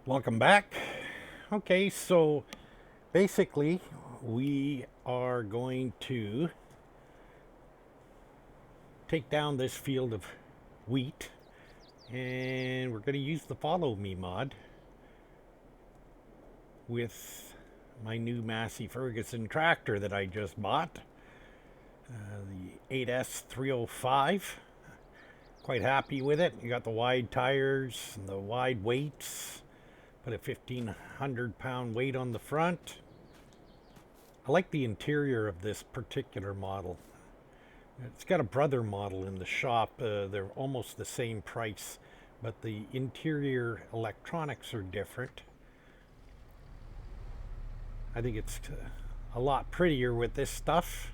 Welcome back. Okay, so basically we are going to take down this field of wheat and we're going to use the follow me mod with my new Massey Ferguson tractor that I just bought, the 8S305. Quite happy with it. You got the wide tires and the wide weights. Put a 1,500-pound weight on the front. I like the interior of this particular model. It's got a brother model in the shop. They're almost the same price, but the interior electronics are different. I think it's a lot prettier with this stuff.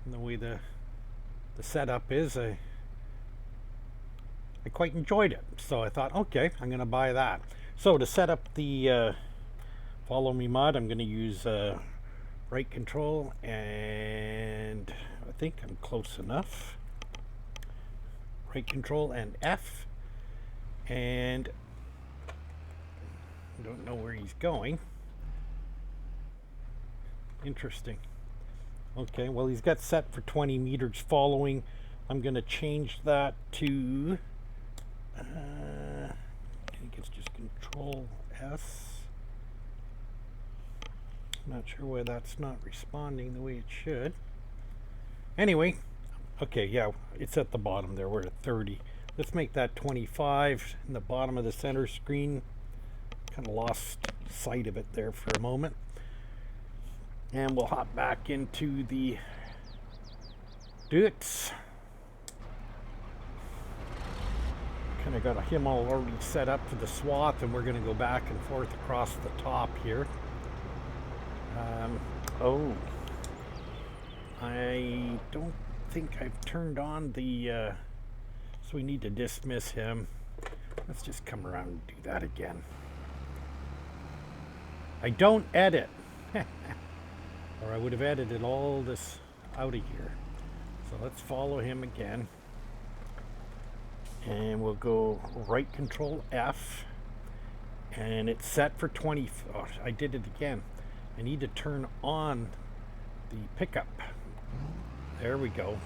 And the way the setup is, I quite enjoyed it. So I thought, okay, I'm going to buy that. So to set up the follow me mod, I'm going to use right control, and I think I'm close enough. Right control and F, and I don't know where he's going. Interesting. Okay, well, he's got set for 20 meters following. I'm going to change that to I think it's just Control S. I'm not sure why that's not responding the way it should. Anyway, okay, yeah, it's at the bottom there. We're at 30. Let's make that 25 in the bottom of the center screen. Kind of lost sight of it there for a moment. And we'll hop back into the Dukes. Kind of got him all already set up for the swath, and we're going to go back and forth across the top here. I don't think I've turned on the so we need to dismiss him. Let's just come around and do that again. I don't edit. Or I would have edited all this out of here. So let's follow him again. And we'll go right control F. And it's set for 20. Oh, I did it again. I need to turn on the pickup. There we go.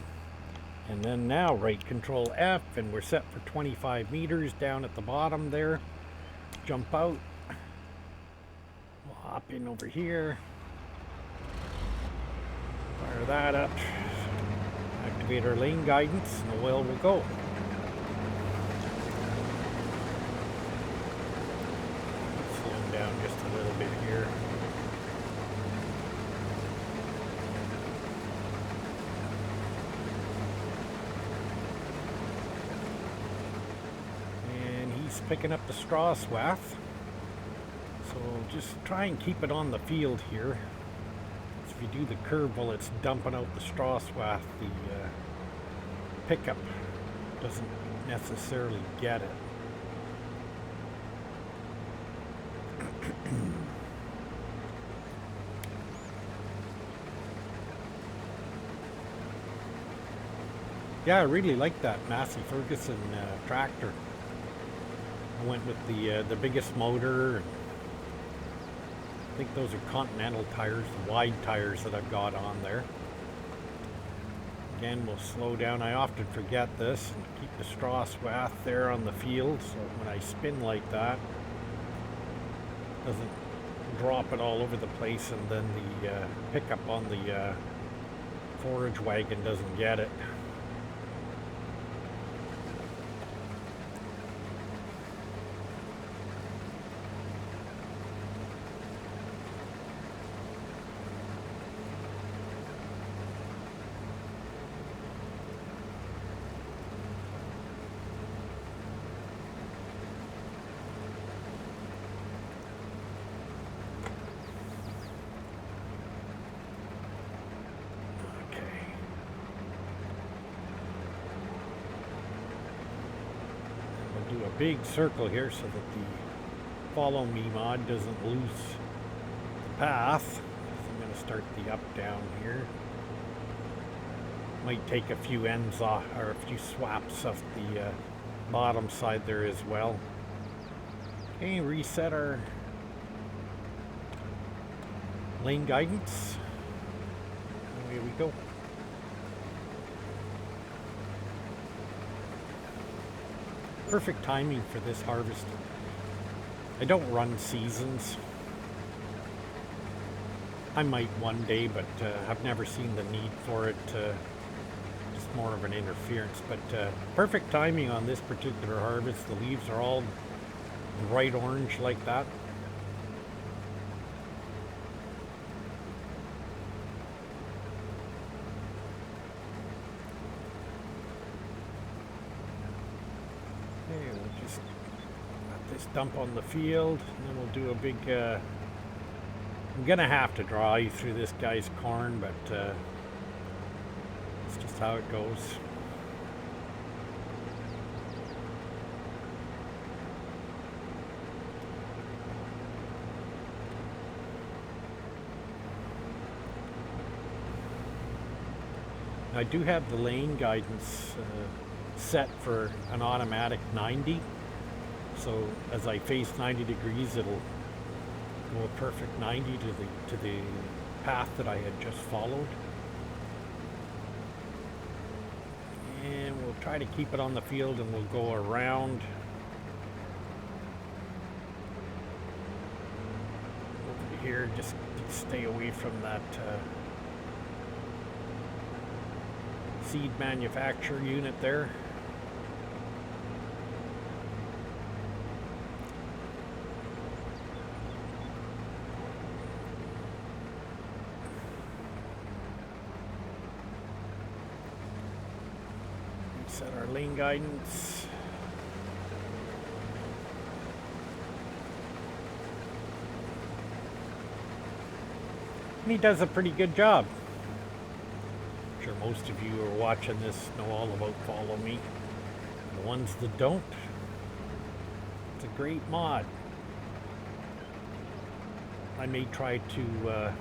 And then now right control F, and we're set for 25 meters down at the bottom there. Jump out. We'll hop in over here. Fire that up. Activate our lane guidance, and away we'll go. Slow him down just a little bit here. And he's picking up the straw swath. So just try and keep it on the field here. If you do the curve while it's dumping out the straw swath, the pickup doesn't necessarily get it. Yeah, I really like that Massey Ferguson tractor. I went with the biggest motor. And I think those are Continental tires, the wide tires that I've got on there. Again, we'll slow down. I often forget this and keep the straw swath there on the field, so when I spin like that, it doesn't drop it all over the place, and then the pickup on the forage wagon doesn't get it. Do a big circle here so that the follow me mod doesn't lose the path. So I'm going to start the up down here. Might take a few ends off, or a few swaps of the bottom side there as well. Okay, reset our lane guidance. Away we go. Perfect timing for this harvest. I don't run seasons. I might one day, but I've never seen the need for it. It's more of an interference, but perfect timing on this particular harvest. The leaves are all bright orange like that. Okay, we'll just let this dump on the field, and then we'll do a big I'm gonna have to drive through this guy's corn, but it's just how it goes. I do have the lane guidance set for an automatic 90, so as I face 90 degrees, it'll go a perfect 90 to the path that I had just followed. And we'll try to keep it on the field, and we'll go around over here, just to stay away from that seed manufacturer unit there. Set our lane guidance. And he does a pretty good job. I'm sure most of you who are watching this know all about Follow Me. The ones that don't, it's a great mod. I may try to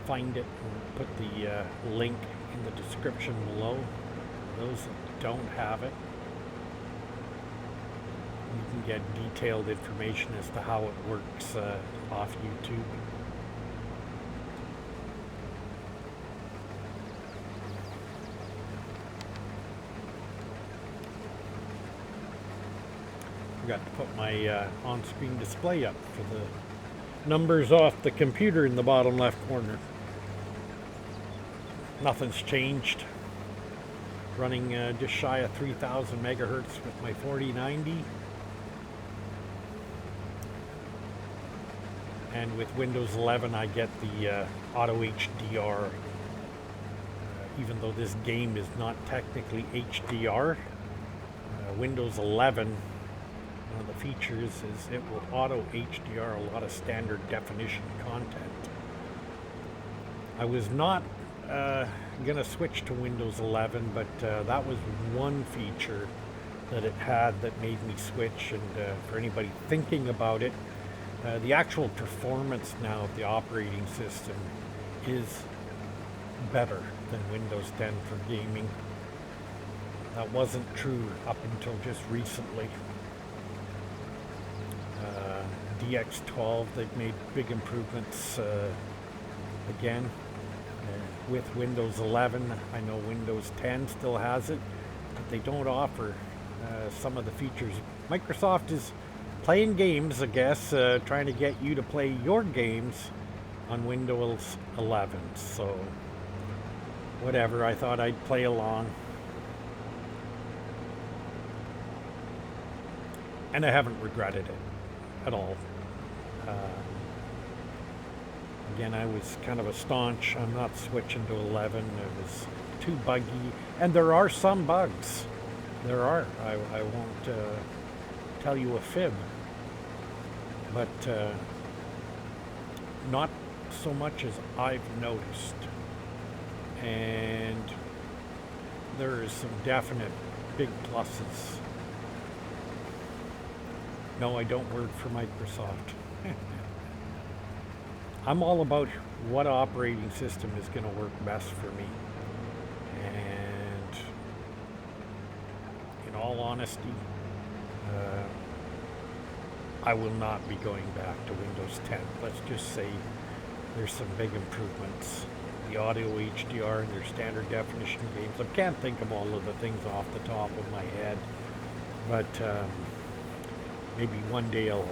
find it and put the link in the description below. Those that don't have it, you can get detailed information as to how it works off YouTube. Forgot to put my on-screen display up for the numbers off the computer in the bottom left corner. Nothing's changed. Running just shy of 3,000 megahertz with my 4090, and with Windows 11 I get the auto HDR. Even though this game is not technically HDR, Windows 11, one of the features is it will auto HDR a lot of standard definition content. I was not gonna switch to Windows 11, but that was one feature that it had that made me switch. And for anybody thinking about it, the actual performance now of the operating system is better than Windows 10 for gaming. That wasn't true up until just recently. DX12, they've made big improvements again. With Windows 11, I know Windows 10 still has it, but they don't offer some of the features. Microsoft is playing games, I guess, trying to get you to play your games on Windows 11. So, whatever, I thought I'd play along. And I haven't regretted it at all. Again, I was kind of a staunch, I'm not switching to 11. It was too buggy. And there are some bugs. There are. I won't tell you a fib. But not so much as I've noticed. And there is some definite big pluses. No, I don't work for Microsoft. I'm all about what operating system is going to work best for me. And, all honesty, I will not be going back to Windows 10. Let's just say there's some big improvements. The audio HDR and their standard definition games. I can't think of all of the things off the top of my head, but maybe one day I'll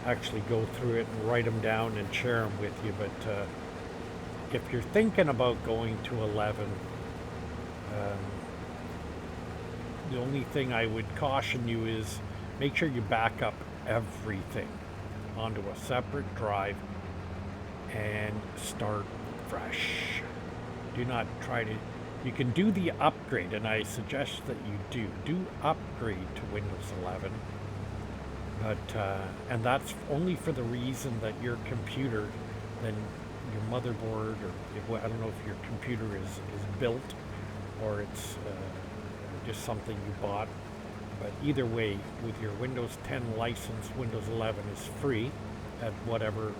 actually go through it and write them down and share them with you. But if you're thinking about going to 11, the only thing I would caution you is make sure you back up everything onto a separate drive and start fresh. Do not try to, you can do the upgrade, and I suggest that you do upgrade to Windows 11, but and that's only for the reason that your computer, then your motherboard, or I don't know if your computer is built or it's just something you bought, but either way, with your Windows 10 license, Windows 11 is free at whatever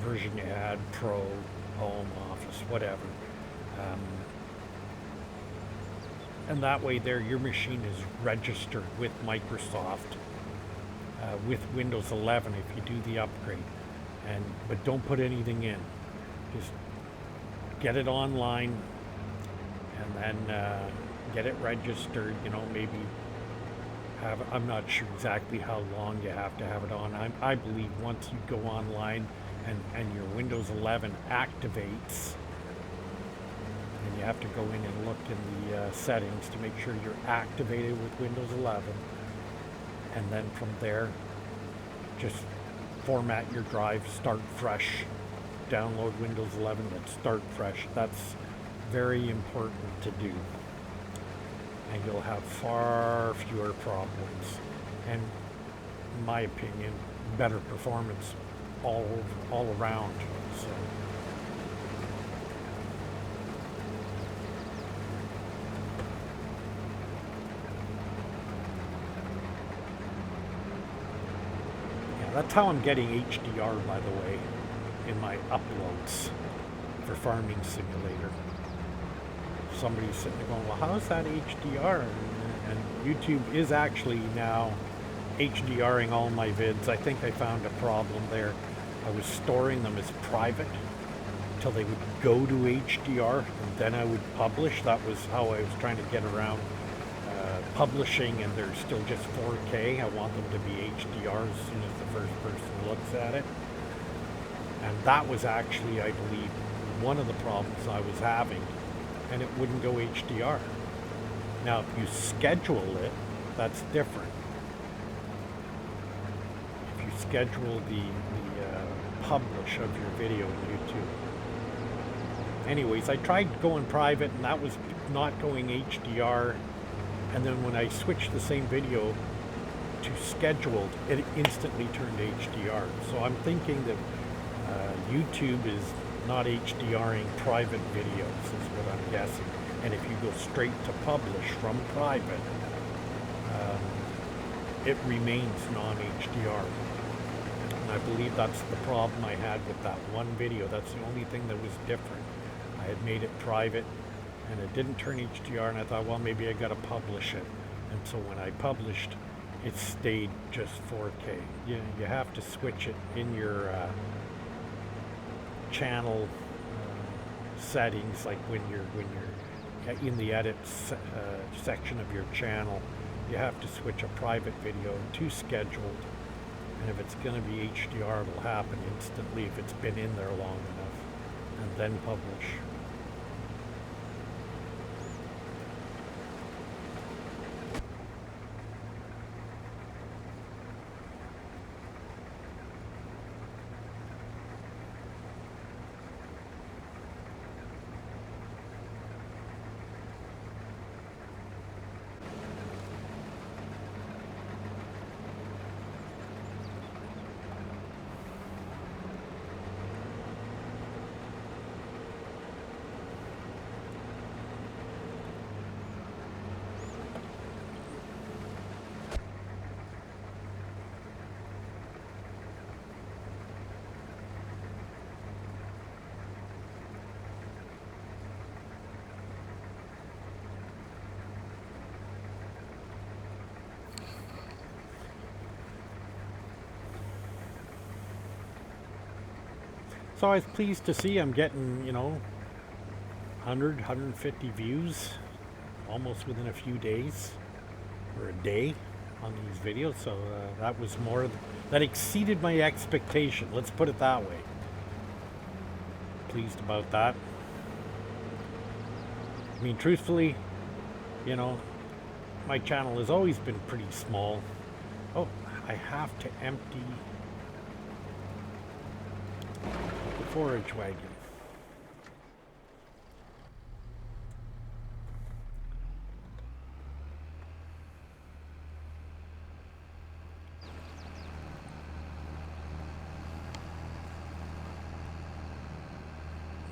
version you had, Pro, Home, Office, whatever. And that way there, your machine is registered with Microsoft with Windows 11 if you do the upgrade. But don't put anything in. Just get it online and then get it registered, maybe I'm not sure exactly how long you have to have it on. I believe once you go online and your Windows 11 activates, and you have to go in and look in the settings to make sure you're activated with Windows 11, and then from there, just format your drive, start fresh, download Windows 11, and start fresh. That's very important to do. And you'll have far fewer problems, and in my opinion, better performance all around. So yeah, that's how I'm getting HDR, by the way, in my uploads for Farming Simulator. Somebody's sitting there going, well, how's that HDR? And YouTube is actually now HDRing all my vids. I think I found a problem there. I was storing them as private until they would go to HDR, and then I would publish. That was how I was trying to get around publishing, and they're still just 4K. I want them to be HDR as soon as the first person looks at it. And that was actually, I believe, one of the problems I was having, and it wouldn't go HDR. Now, if you schedule it, that's different. If you schedule the publish of your video in YouTube. Anyways, I tried going private, and that was not going HDR. And then when I switched the same video to scheduled, it instantly turned HDR. So I'm thinking that YouTube is not HDRing private videos, is what I'm guessing. And if you go straight to publish from private, it remains non-HDR. And I believe that's the problem I had with that one video. That's the only thing that was different. I had made it private, and it didn't turn HDR, and I thought, well, maybe I gotta publish it. And so when I published, it stayed just 4K. You have to switch it in your channel settings, like when you're in the edit section of your channel, you have to switch a private video to scheduled, and if it's going to be HDR, it'll happen instantly if it's been in there long enough, and then publish. So I was pleased to see I'm getting, 150 views almost within a few days or a day on these videos. So that was that exceeded my expectation. Let's put it that way. Pleased about that. I mean, truthfully, my channel has always been pretty small. Oh, I have to empty the forage wagon.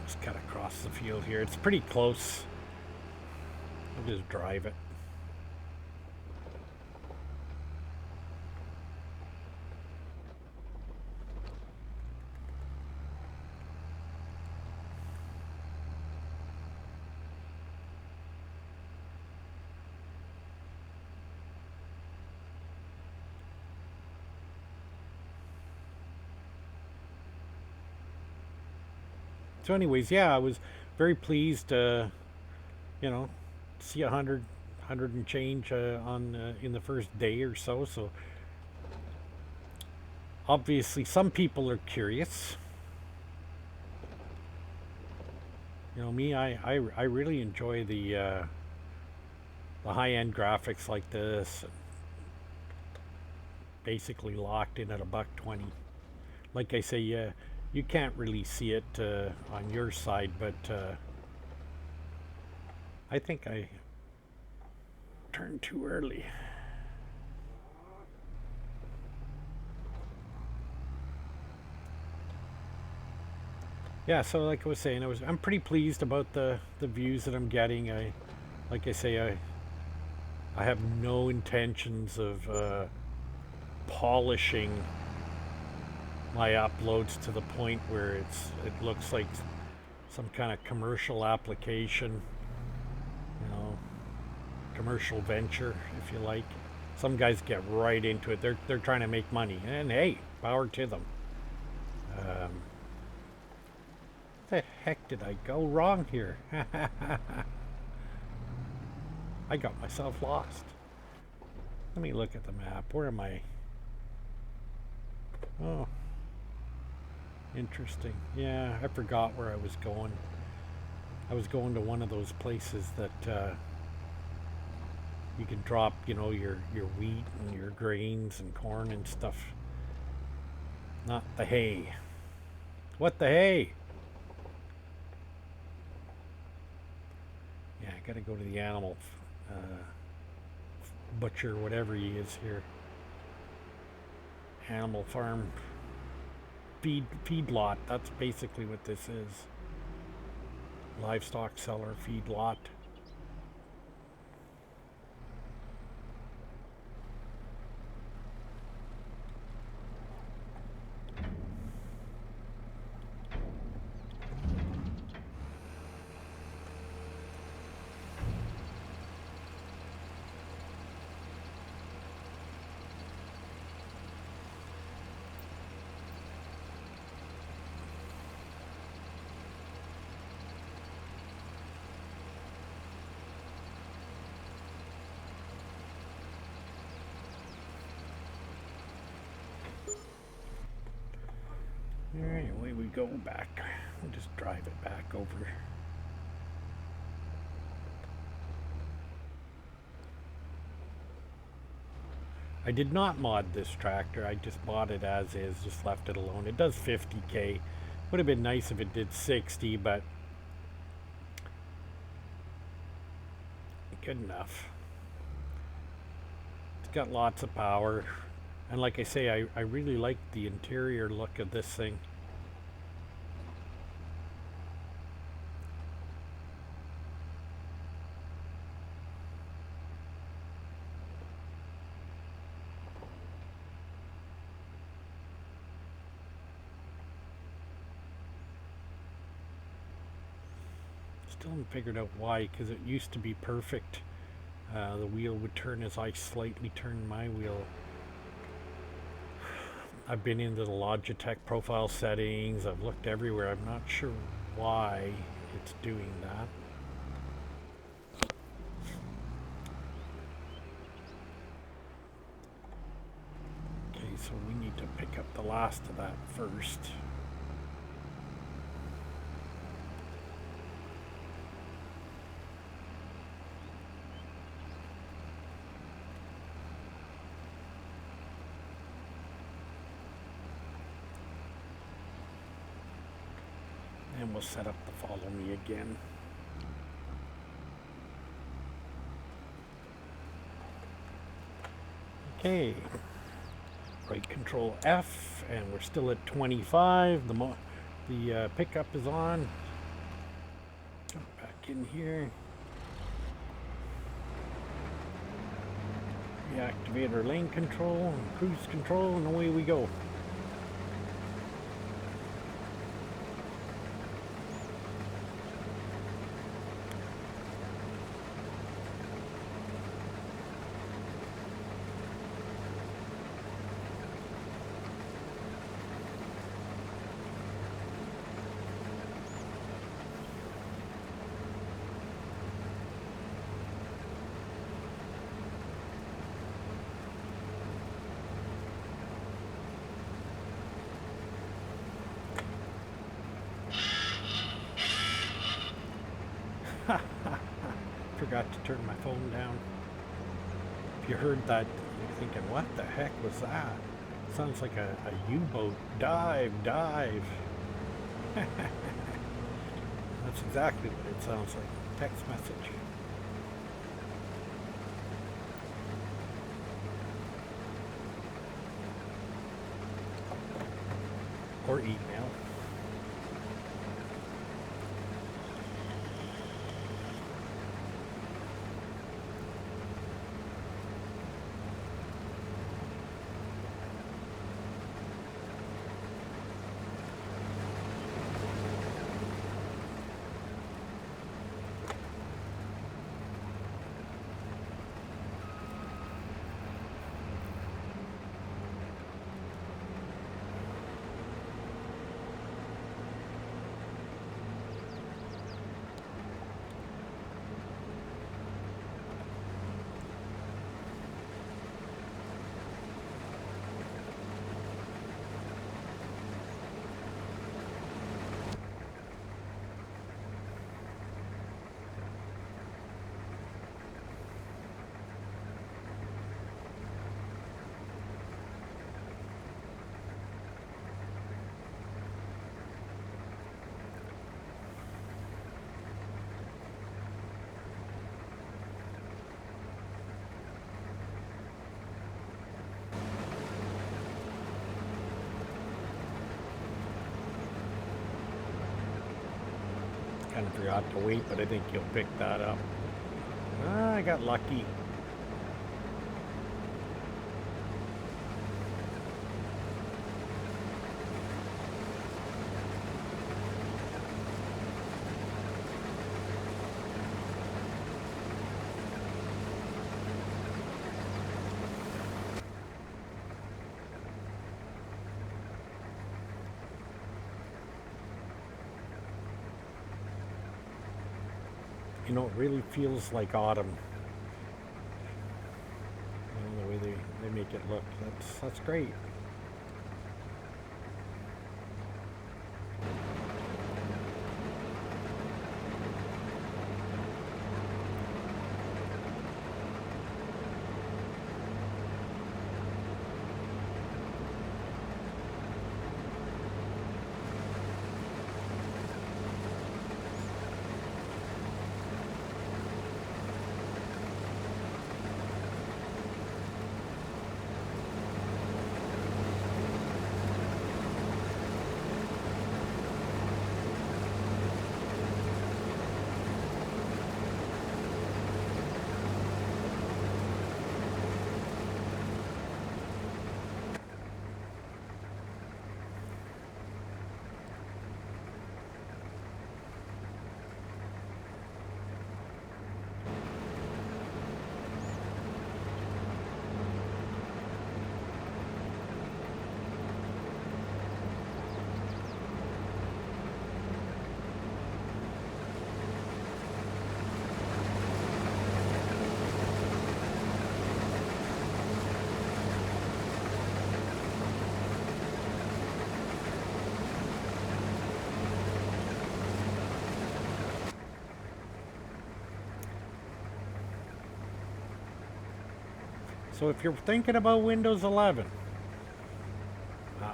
Just cut across the field here. It's pretty close. I'll just drive it. So anyways, yeah, I was very pleased, see 100 and change on in the first day or so. So obviously some people are curious. Me, I really enjoy the high-end graphics like this. Basically locked in at $1.20. Like I say, you can't really see it on your side, but I think I turned too early. Yeah, so like I was saying, I'm pretty pleased about the views that I'm getting. Like I say, I have no intentions of polishing my uploads to the point where it looks like some kind of commercial application, commercial venture, if you like. Some guys get right into it. They're trying to make money, and hey, power to them. The heck did I go wrong here? I got myself lost. Let me look at the map. Where am I? Oh, interesting. Yeah, I forgot where I was going. I was going to one of those places that you can drop, your wheat and your grains and corn and stuff. Not the hay. What the hay? Yeah, I gotta go to the animal butcher, whatever he is here. Animal farm feed lot. That's basically what this is. Livestock seller, feed lot. Alright, away we go back. We'll just drive it back over. I did not mod this tractor. I just bought it as is, just left it alone. It does 50k. Would have been nice if it did 60, but good enough. It's got lots of power. And like I say, I really like the interior look of this thing. Still haven't figured out why, because it used to be perfect. The wheel would turn as I slightly turned my wheel. I've been into the Logitech profile settings. I've looked everywhere. I'm not sure why it's doing that. Okay, so we need to pick up the last of that first. And we'll set up the follow me again. Okay, right control F, and we're still at 25. The pickup is on. Jump back in here. Reactivate our lane control and cruise control, and away we go. Forgot to turn my phone down. If you heard that, you're thinking, what the heck was that? Sounds like a U-boat. Dive, dive. That's exactly what it sounds like. Text message. Or email. Kind of forgot to wait, but I think you'll pick that up. I got lucky. You know, it really feels like autumn. You know, the way they make it look. That's great. So if you're thinking about Windows 11,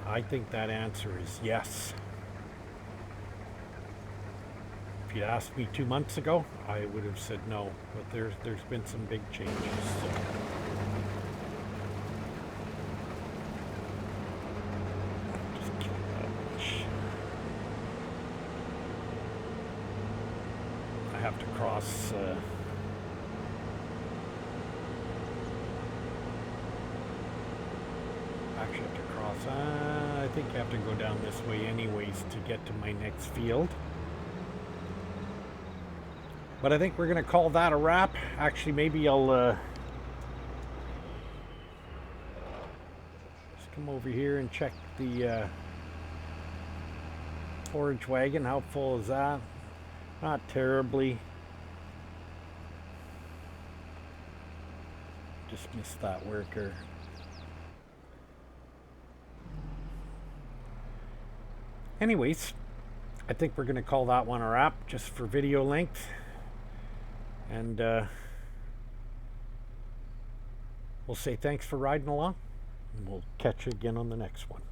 I think that answer is yes. If you'd asked me 2 months ago, I would have said no, but there's been some big changes. So. Just kill that witch. I have to cross. Actually, have to cross. I think I have to go down this way anyways to get to my next field. But I think we're going to call that a wrap. Actually, maybe I'll just come over here and check the forage wagon. How full is that? Not terribly. Just missed that worker. Anyways, I think we're going to call that one a wrap just for video length. And we'll say thanks for riding along. And we'll catch you again on the next one.